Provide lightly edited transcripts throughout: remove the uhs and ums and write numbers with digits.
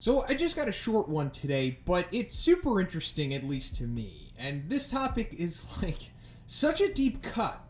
So I just got a short one today, but it's super interesting, at least to me. And this topic is like such a deep cut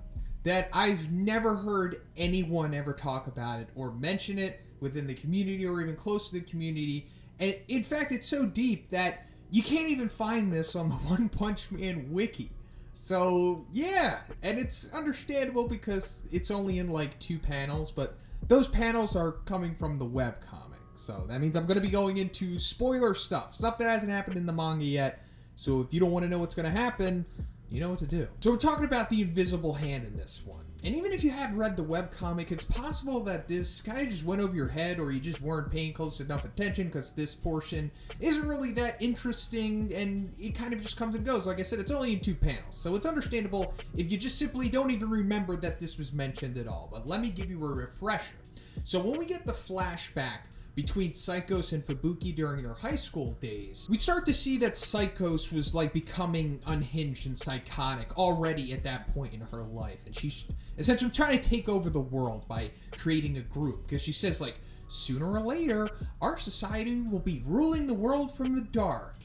that I've never heard anyone ever talk about it or mention it within the community or even close to the community. And in fact, it's so deep that you can't even find this on the One Punch Man wiki. So yeah, and it's understandable because it's only in like 2 panels, but those panels are coming from the webcomic. So that means I'm going to be going into spoiler stuff that hasn't happened in the manga yet. So if you don't want to know what's going to happen, you know what to do. So we're talking about the invisible hand in this one. And even if you have read the webcomic, it's possible that this kind of just went over your head or you just weren't paying close enough attention because this portion isn't really that interesting and it kind of just comes and goes. Like I said, it's only in 2 panels. So it's understandable if you just simply don't even remember that this was mentioned at all. But let me give you a refresher. So when we get the flashback between Psychos and Fubuki during their high school days, we start to see that Psychos was like becoming unhinged and psychotic already at that point in her life. And she's essentially trying to take over the world by creating a group. Because she says like, sooner or later, our society will be ruling the world from the dark.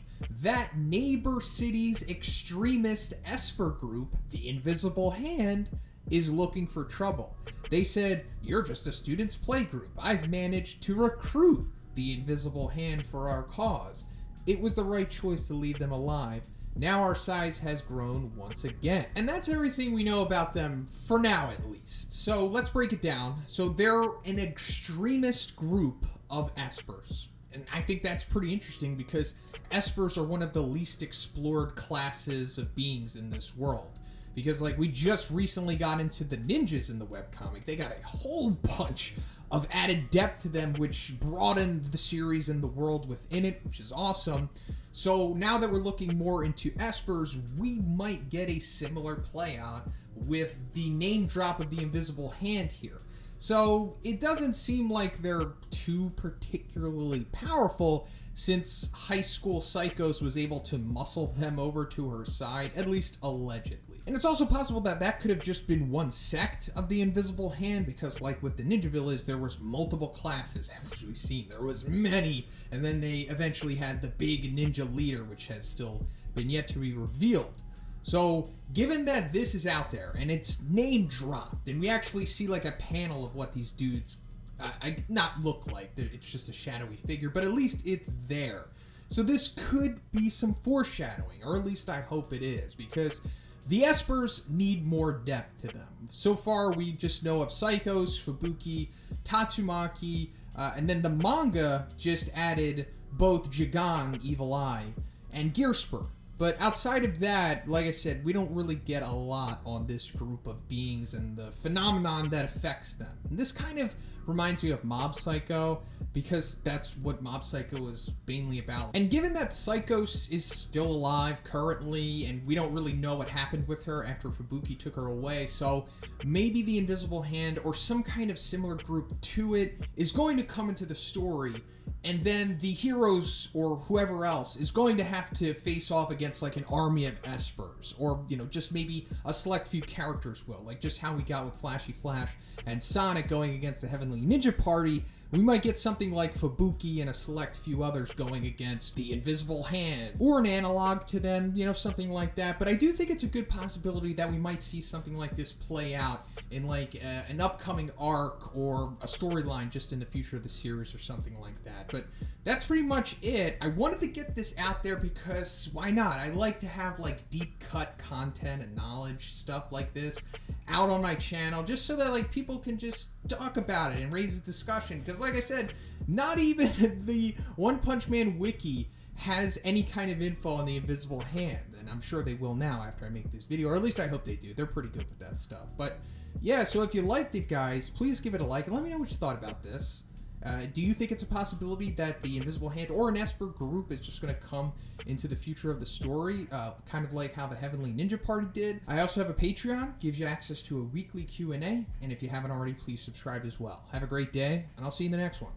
That neighbor city's extremist Esper group, the Invisible Hand, is looking for trouble. They said, you're just a student's play group. I've managed to recruit the Invisible Hand for our cause. It was the right choice to leave them alive. Now our size has grown once again. And that's everything we know about them for now, at least. So let's break it down. So they're an extremist group of Espers. And I think that's pretty interesting because Espers are one of the least explored classes of beings in this world. Because, like, we just recently got into the ninjas in the webcomic. They got a whole bunch of added depth to them, which broadened the series and the world within it, which is awesome. So now that we're looking more into Espers, we might get a similar play out with the name drop of the Invisible Hand here. So it doesn't seem like they're too particularly powerful, since high school Psychos was able to muscle them over to her side, at least allegedly. And it's also possible that that could have just been one sect of the Invisible Hand, because like with the Ninja Village, there was multiple classes, as we've seen. There was many, and then they eventually had the big ninja leader, which has still been yet to be revealed. So, given that this is out there, and it's name dropped, and we actually see like a panel of what these dudes not look like, it's just a shadowy figure, but at least it's there. So this could be some foreshadowing, or at least I hope it is, because the Espers need more depth to them. So far, we just know of Psychos, Fubuki, Tatsumaki, and then the manga just added both Jigan, Evil Eye, and Gearspur. But outside of that, like I said, we don't really get a lot on this group of beings and the phenomenon that affects them. And this kind of reminds me of Mob Psycho, because that's what Mob Psycho is mainly about. And given that Psychos is still alive currently, and we don't really know what happened with her after Fubuki took her away, so maybe the Invisible Hand or some kind of similar group to it is going to come into the story, and then the heroes or whoever else is going to have to face off against like an army of Espers, or, you know, just maybe a select few characters will, like just how we got with Flashy Flash and Sonic going against the Heavenly Ninja Party. We might get something like Fubuki and a select few others going against the Invisible Hand, or an analog to them, you know, something like that. But I do think it's a good possibility that we might see something like this play out in like an upcoming arc or a storyline just in the future of the series or something like that. But that's pretty much it. I wanted to get this out there because why not? I like to have like deep cut content and knowledge stuff like this out on my channel, just so that like people can just talk about it and raise a discussion. Because like I said, not even the One Punch Man wiki has any kind of info on the Invisible Hand, and I'm sure they will now after I make this video, or at least I hope they do. They're pretty good with that stuff. But yeah, so if you liked it, guys, please give it a like and let me know what you thought about this. Do you think it's a possibility that the Invisible Hand or an Esper group is just going to come into the future of the story, kind of like how the Heavenly Ninja Party did? I also have a Patreon, gives you access to a weekly Q&A, and if you haven't already, please subscribe as well. Have a great day, and I'll see you in the next one.